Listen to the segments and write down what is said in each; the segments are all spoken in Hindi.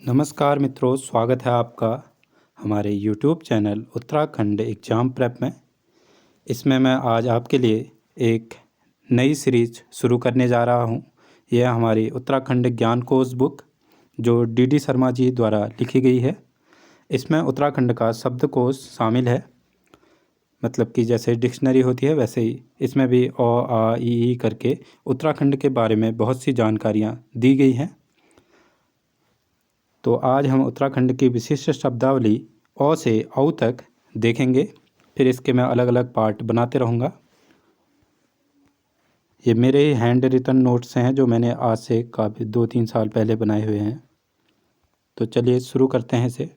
नमस्कार मित्रों, स्वागत है आपका हमारे YouTube channel Uttarakhand exam prep में। इसमें मैं आज आपके लिए एक नई सीरीज शुरू करने जा रहा हूं। यह हमारी उत्तराखंड ज्ञान कोश बुक जो डी शर्मा जी द्वारा लिखी गई है। इसमें उत्तराखंड का शब्दकोश शामिल है, मतलब कि जैसे डिक्शनरी होती है वैसे ही इसमें भी अ आ ई करके उत्तराखंड के बारे में बहुत सी जानकारियाँ दी गई हैं। तो आज हम उत्तराखंड की विशिष्ट शब्दावली अ से औ तक देखेंगे, फिर इसके मैं अलग अलग पार्ट बनाते रहूँगा। ये मेरे ही हैंड रिटन नोट्स हैं जो मैंने आज से काफ़ी 2-3 साल पहले बनाए हुए हैं। तो चलिए शुरू करते हैं इसे।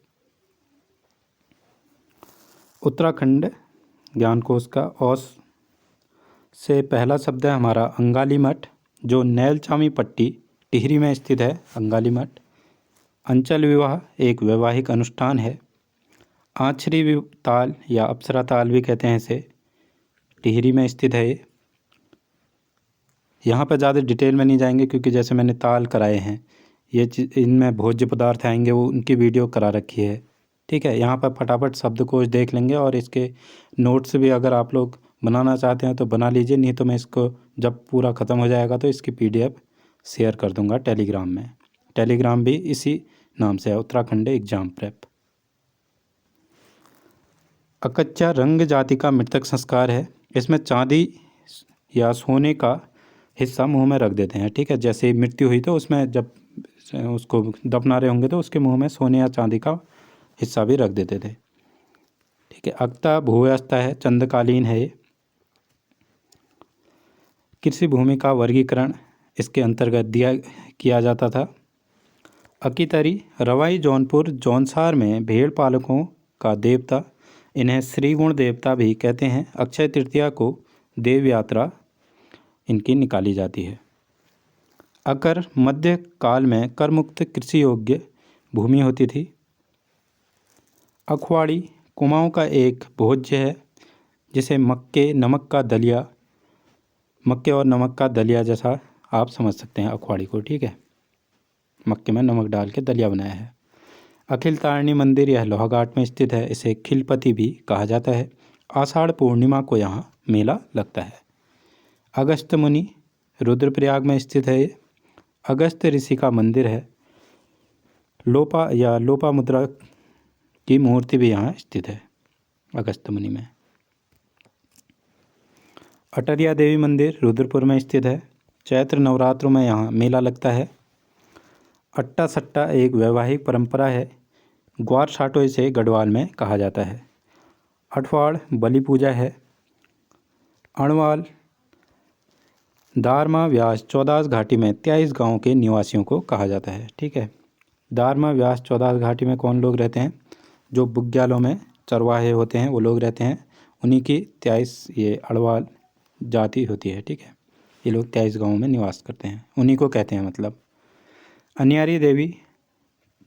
उत्तराखंड ज्ञानकोश का अ से पहला शब्द है हमारा अंगाली मठ, जो नैलचामी पट्टी टिहरी में स्थित है। अंगाली मठ। अंचल विवाह एक वैवाहिक अनुष्ठान है। आछरी ताल या अप्सरा ताल भी कहते हैं इसे, टिहरी में स्थित है ये। यहाँ पर ज़्यादा डिटेल में नहीं जाएंगे क्योंकि जैसे मैंने ताल कराए हैं, ये इनमें भोज्य पदार्थ आएंगे, वो उनकी वीडियो करा रखी है। ठीक है, यहाँ पर फटाफट शब्दकोश देख लेंगे और इसके नोट्स भी अगर आप लोग बनाना चाहते हैं तो बना लीजिए, नहीं तो मैं इसको जब पूरा ख़त्म हो जाएगा तो इसकी PDF शेयर कर दूँगा टेलीग्राम में। टेलीग्राम भी इसी नाम से है, उत्तराखंड एग्ज़ाम प्रेप। अकच्चा रंग जाति का मृतक संस्कार है। इसमें चांदी या सोने का हिस्सा मुंह में रख देते हैं। ठीक है, जैसे मृत्यु हुई तो उसमें जब उसको दफना रहे होंगे तो उसके मुंह में सोने या चांदी का हिस्सा भी रख देते थे। ठीक है, अक्ता भूव्यवस्था है, चंद्रकालीन है ये। कृषि भूमि का वर्गीकरण इसके अंतर्गत किया जाता था। अकीतरी रवाई जौनपुर जौनसार में भेड़ पालकों का देवता, इन्हें श्री गुण देवता भी कहते हैं। अक्षय तृतीया को देव यात्रा इनकी निकाली जाती है। अकर मध्य काल में कर मुक्त कृषि योग्य भूमि होती थी। अखवाड़ी कुमाऊं का एक भोज्य है, जिसे मक्के और नमक का दलिया जैसा आप समझ सकते हैं अखवाड़ी को। ठीक है, मक्के में नमक डाल के दलिया बनाया है। अखिल तारिणी मंदिर यह लोहाघाट में स्थित है। इसे खिलपति भी कहा जाता है। आषाढ़ पूर्णिमा को यहाँ मेला लगता है। अगस्त मुनि रुद्रप्रयाग में स्थित है ये। अगस्त ऋषि का मंदिर है। लोपामुद्रा की मूर्ति भी यहाँ स्थित है अगस्त मुनि में। अटरिया देवी मंदिर रुद्रपुर में स्थित है। चैत्र नवरात्रों में यहाँ मेला लगता है। अट्टा सट्टा एक वैवाहिक परंपरा है। ग्वार साटो इसे गढ़वाल में कहा जाता है। अठवाड़ बलि पूजा है। अणवाल दारमा व्यास चौदास घाटी में 23 गाँव के निवासियों को कहा जाता है। ठीक है, दारमा व्यास चौदास घाटी में कौन लोग रहते हैं? जो बुग्यालों में चरवाहे होते हैं वो लोग रहते हैं। उन्हीं की 23 ये अड़वाल जाति होती है। ठीक है, ये लोग 23 गाँव में निवास करते हैं, उन्हीं को कहते हैं। मतलब अनियारी देवी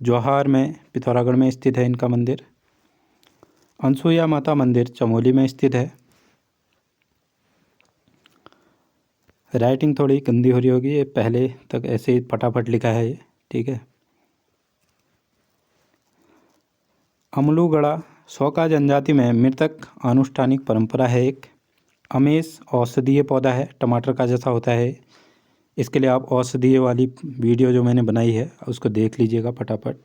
जौहार में पिथौरागढ़ में स्थित है इनका मंदिर। अनसुईया माता मंदिर चमोली में स्थित है। राइटिंग थोड़ी गंदी हो रही होगी, ये पहले तक ऐसे ही फटाफट लिखा है ये। ठीक है, अमलूगढ़ा शौका जनजाति में मृतक आनुष्ठानिक परंपरा है एक। अमेस औषधीय पौधा है, टमाटर का जैसा होता है। इसके लिए आप औषधीय वाली वीडियो जो मैंने बनाई है उसको देख लीजिएगा फटाफट।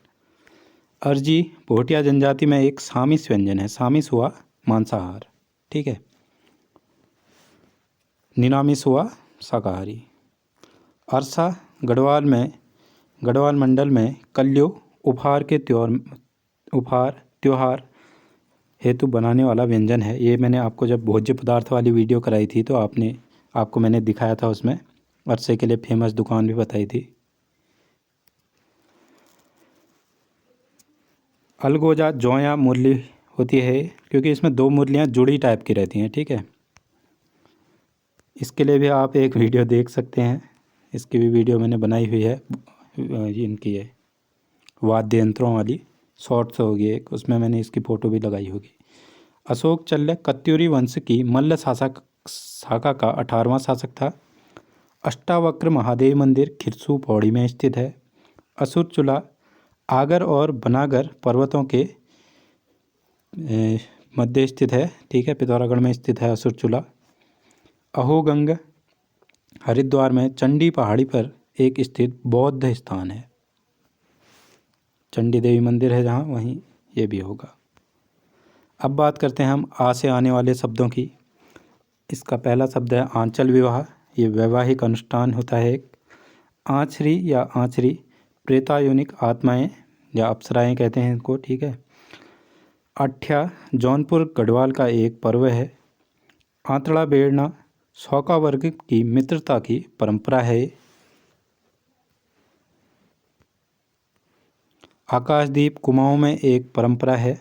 अर्जी भोटिया जनजाति में एक सामिस व्यंजन है। सामिस हुआ मांसाहार। ठीक है, निरामिस हुआ शाकाहारी। अरसा गढ़वाल मंडल में कल्यो उपहार त्योहार हेतु बनाने वाला व्यंजन है। ये मैंने आपको जब भोज्य पदार्थ वाली वीडियो कराई थी तो आपको मैंने दिखाया था, उसमें अरसे के लिए फेमस दुकान भी बताई थी। अलगोजा जौ या मुरली होती है क्योंकि इसमें 2 मुरलियाँ जुड़ी टाइप की रहती हैं। ठीक है, इसके लिए भी आप एक वीडियो देख सकते हैं। इसकी भी वीडियो मैंने बनाई हुई है, इनकी है वाद्य यंत्रों वाली शॉर्ट्स होगी एक, उसमें मैंने इसकी फ़ोटो भी लगाई होगी। अशोक चल्ल कत्यूरी वंश की मल्ल शाखा का 18वां शासक था। अष्टावक्र महादेव मंदिर खिरसू पौड़ी में स्थित है। असुर चूल्हा आगर और बनागर पर्वतों के मध्य स्थित है, ठीक है। पिथौरागढ़ में स्थित है असुरचूला। अहोगंग हरिद्वार में चंडी पहाड़ी पर एक स्थित बौद्ध स्थान है। चंडी देवी मंदिर है जहाँ, वहीं ये भी होगा। अब बात करते हैं हम आ से आने वाले शब्दों की। इसका पहला शब्द है आंचल विवाह। ये वैवाहिक अनुष्ठान होता है एक। आँचरी या आँचरी प्रेतायोनिक आत्माएं या अप्सराएं कहते हैं इनको, ठीक है। अठ्या जौनपुर गढ़वाल का एक पर्व है। आंतड़ा बेड़ना सौका वर्ग की मित्रता की परंपरा है। आकाशदीप कुमाऊं में एक परंपरा है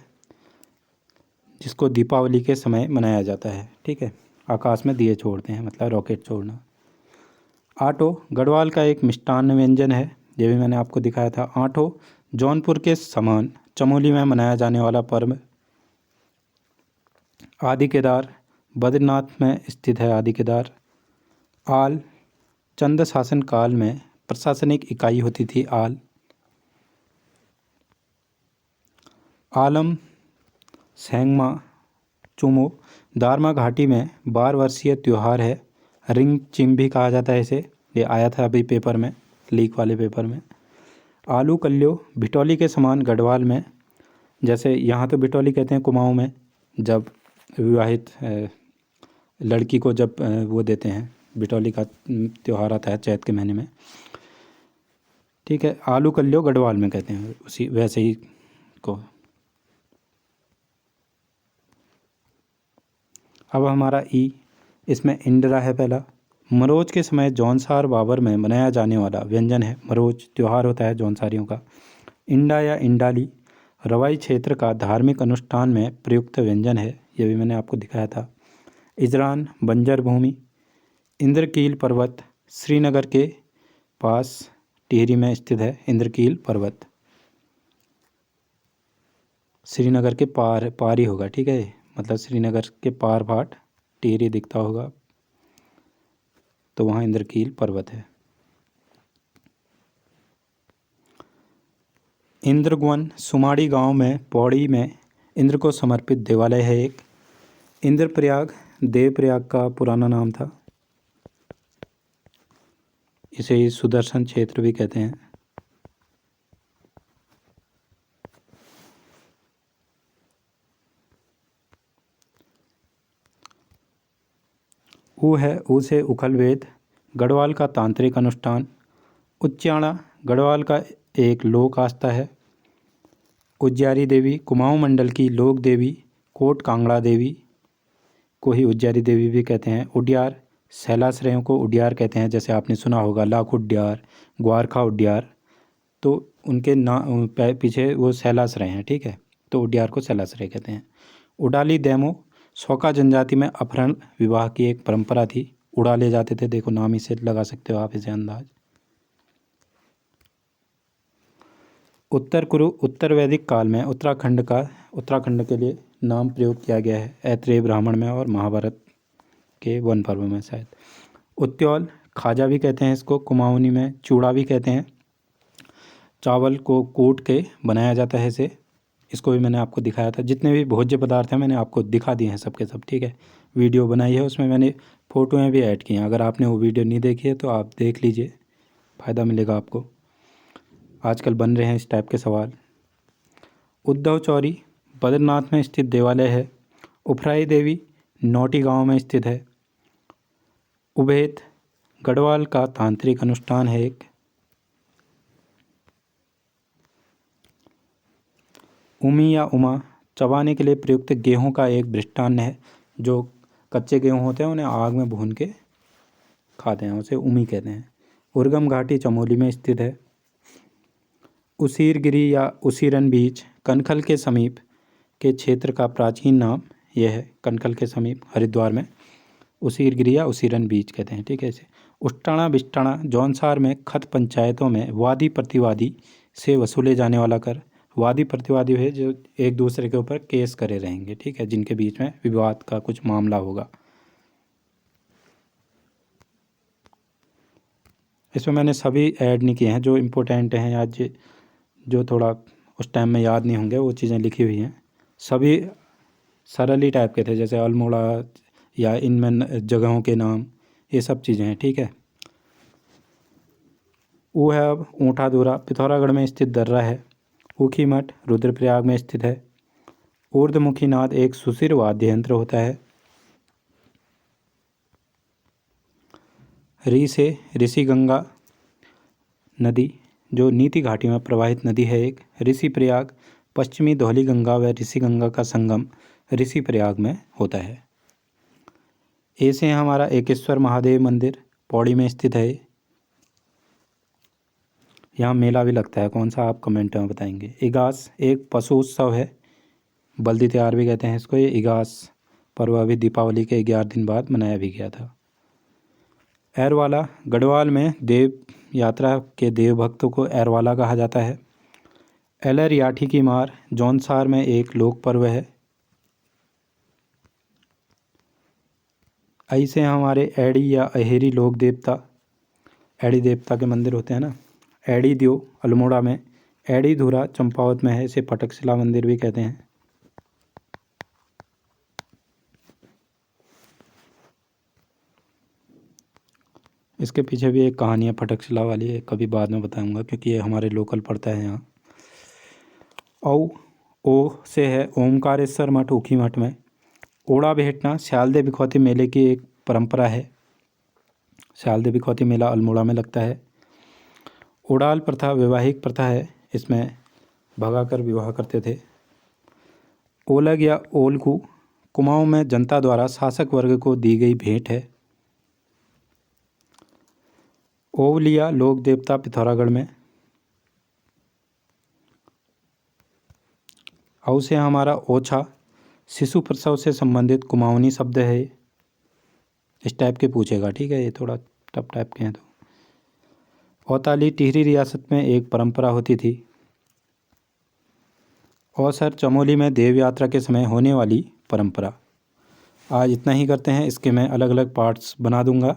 जिसको दीपावली के समय मनाया जाता है, ठीक है। आकाश में दिए छोड़ते हैं, मतलब रॉकेट छोड़ना। आटो गढ़वाल का एक मिष्टान्न व्यंजन है, ये भी मैंने आपको दिखाया था। आटो जौनपुर के समान चमोली में मनाया जाने वाला पर्व। आदि केदार बद्रीनाथ में स्थित है आदि केदार। आल चंद शासन काल में प्रशासनिक इकाई होती थी आल। आलम सेंगमा चुमो दारमा घाटी में 12 वर्षीय त्यौहार है। रिंग चिम भी कहा जाता है इसे, ये आया था अभी पेपर में, लीक वाले पेपर में। आलू कल्यो भिटौली के समान गढ़वाल में, जैसे यहाँ तो भिटौली कहते हैं कुमाऊं में, जब विवाहित लड़की को जब वो देते हैं, भिटौली का त्यौहार आता है चैत के महीने में, ठीक है। आलू कल्यो गढ़वाल में कहते हैं उसी वैसे ही को। अब हमारा ई, इसमें इंदिरा है पहला। मरोज के समय जौनसार बाबर में मनाया जाने वाला व्यंजन है। मरोज त्यौहार होता है जौनसारियों का। इंडा या इंडाली रवाई क्षेत्र का धार्मिक अनुष्ठान में प्रयुक्त व्यंजन है, ये भी मैंने आपको दिखाया था। इजरान बंजर भूमि। इंद्रकील पर्वत श्रीनगर के पास टिहरी में स्थित है। इंद्रकील पर्वत श्रीनगर के पार ही होगा, ठीक है। मतलब श्रीनगर के पार भाट टिहरी दिखता होगा, तो वहाँ इंद्रकील पर्वत है। इंद्रगवन सुमाड़ी गांव में पौड़ी में इंद्र को समर्पित देवालय है एक। इंद्रप्रयाग देवप्रयाग का पुराना नाम था, इसे ही सुदर्शन क्षेत्र भी कहते हैं। ऊ है ऊ से उखल वेद गढ़वाल का तांत्रिक अनुष्ठान। उच्चाणा गढ़वाल का एक लोक आस्था है। उज्जारी देवी कुमाऊं मंडल की लोक देवी कोट कांगड़ा देवी को ही उज्जारी देवी भी कहते हैं। उड्यार शैलाश्रयों को उड्यार कहते हैं, जैसे आपने सुना होगा लाख उड्यार, ग्वारखा उड्यार, तो उनके पीछे वो शैलाश्रय हैं, ठीक है। तो उड्यार को शैलाश्रय कहते हैं। उडाली दैमो सौका जनजाति में अपहरण विवाह की एक परंपरा थी। उड़ा ले जाते थे, देखो नाम ही से लगा सकते हो आप इसे अंदाज। उत्तर कुरु उत्तर वैदिक काल में उत्तराखंड के लिए नाम प्रयोग किया गया है, ऐत्रेय ब्राह्मण में और महाभारत के वन पर्व में शायद। उत्यौल खाजा भी कहते हैं इसको, कुमाऊनी में चूड़ा भी कहते हैं। चावल को कूट के बनाया जाता है इसे, इसको भी मैंने आपको दिखाया था। जितने भी भोज्य पदार्थ हैं मैंने आपको दिखा दिए हैं सब के सब, ठीक है। वीडियो बनाई है, उसमें मैंने फ़ोटोएँ भी ऐड की हैं। अगर आपने वो वीडियो नहीं देखी है तो आप देख लीजिए, फ़ायदा मिलेगा आपको। आजकल बन रहे हैं इस टाइप के सवाल। उद्धव चौरी बद्रीनाथ में स्थित देवालय है। उफराई देवी नौटी गांव में स्थित है। उभेद गढ़वाल का तांत्रिक अनुष्ठान है एक। उमी या उमा चबाने के लिए प्रयुक्त गेहूं का एक मृष्टान्न है। जो कच्चे गेहूं होते हैं उन्हें आग में भून के खाते हैं, उसे उमी कहते हैं। उर्गम घाटी चमोली में स्थित है। उसीरगिरी या उसीरन बीच कनखल के समीप के क्षेत्र का प्राचीन नाम यह है। कनखल के समीप हरिद्वार में उसीरगिरी या उसीरन बीच कहते हैं, ठीक है इसे। उष्टाणा बिष्टाणा जौनसार में खत पंचायतों में वादी प्रतिवादी से वसूले जाने वाला कर। वादी प्रतिवादी है जो एक दूसरे के ऊपर केस करे रहेंगे, ठीक है, जिनके बीच में विवाद का कुछ मामला होगा। इसमें मैंने सभी ऐड नहीं किए हैं, जो इम्पोर्टेंट हैं आज जो थोड़ा उस टाइम में याद नहीं होंगे वो चीज़ें लिखी हुई हैं। सभी सरल ही टाइप के थे, जैसे अल्मोड़ा या इनमें जगहों के नाम, ये सब चीज़ें हैं। ठीक है। ऊ है अब ऊँटाधुरा पिथौरागढ़ में स्थित दर्रा है। ऊखी मठ रुद्रप्रयाग में स्थित है। ऊर्ध्वमुखी नाद एक सुशिर वाद्य यंत्र होता है। री से ऋषि गंगा नदी जो नीति घाटी में प्रवाहित नदी है एक। ऋषि प्रयाग पश्चिमी धौली गंगा व ऋषि गंगा का संगम ऋषि प्रयाग में होता है। ए से हमारा एकेश्वर महादेव मंदिर पौड़ी में स्थित है। यहाँ मेला भी लगता है, कौन सा आप कमेंट में बताएंगे। इगास एक पशु उत्सव है, बल्दी त्योहार भी कहते हैं इसको। ये इगास पर्व अभी दीपावली के 11 दिन बाद मनाया भी गया था। एरवाला गढ़वाल में देव यात्रा के देव भक्तों को एरवाला कहा जाता है। एलर याठी की मार जौनसार में एक लोक पर्व है। ऐसे हमारे एड़ी या अहेरी लोक देवता, एड़ी देवता के मंदिर होते हैं ना। एड़ी द्यो अल्मोड़ा में, एड़ी धुरा चंपावत में है, इसे पटकशिला मंदिर भी कहते हैं। इसके पीछे भी एक कहानी है फटकशिला वाली, है कभी बाद में बताऊंगा क्योंकि ये हमारे लोकल पड़ता है यहाँ। ओ से है ओमकारेश्वर मठ ऊखी मठ में। ओड़ा भेटना स्यालदे बिखौती मेले की एक परंपरा है। स्यालदे बिखौती मेला अल्मोड़ा में लगता है। उड़ाल प्रथा वैवाहिक प्रथा है, इसमें भगाकर विवाह करते थे। ओलग या ओलकू कुमाऊं में जनता द्वारा शासक वर्ग को दी गई भेंट है। ओवलिया लोक देवता पिथौरागढ़ में। औ से हमारा ओछा शिशु प्रसव से संबंधित कुमाऊनी शब्द है। इस टाइप के पूछेगा, ठीक है, ये थोड़ा टफ टाइप के हैं। तो औताली टिहरी रियासत में एक परंपरा होती थी। औसर चमोली में देव यात्रा के समय होने वाली परंपरा। आज इतना ही करते हैं, इसके मैं अलग अलग पार्ट्स बना दूंगा।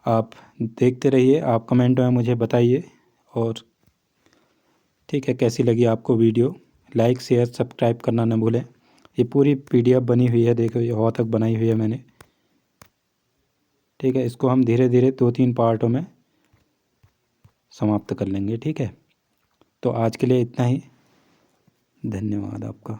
आप देखते रहिए, आप कमेंट में मुझे बताइए। और ठीक है, कैसी लगी आपको वीडियो, लाइक शेयर सब्सक्राइब करना न भूलें। ये पूरी PDF बनी हुई है, देखो ये हवा तक बनाई हुई है मैंने। ठीक है, इसको हम धीरे धीरे 2-3 पार्टों में समाप्त कर लेंगे। ठीक है, तो आज के लिए इतना ही। धन्यवाद आपका।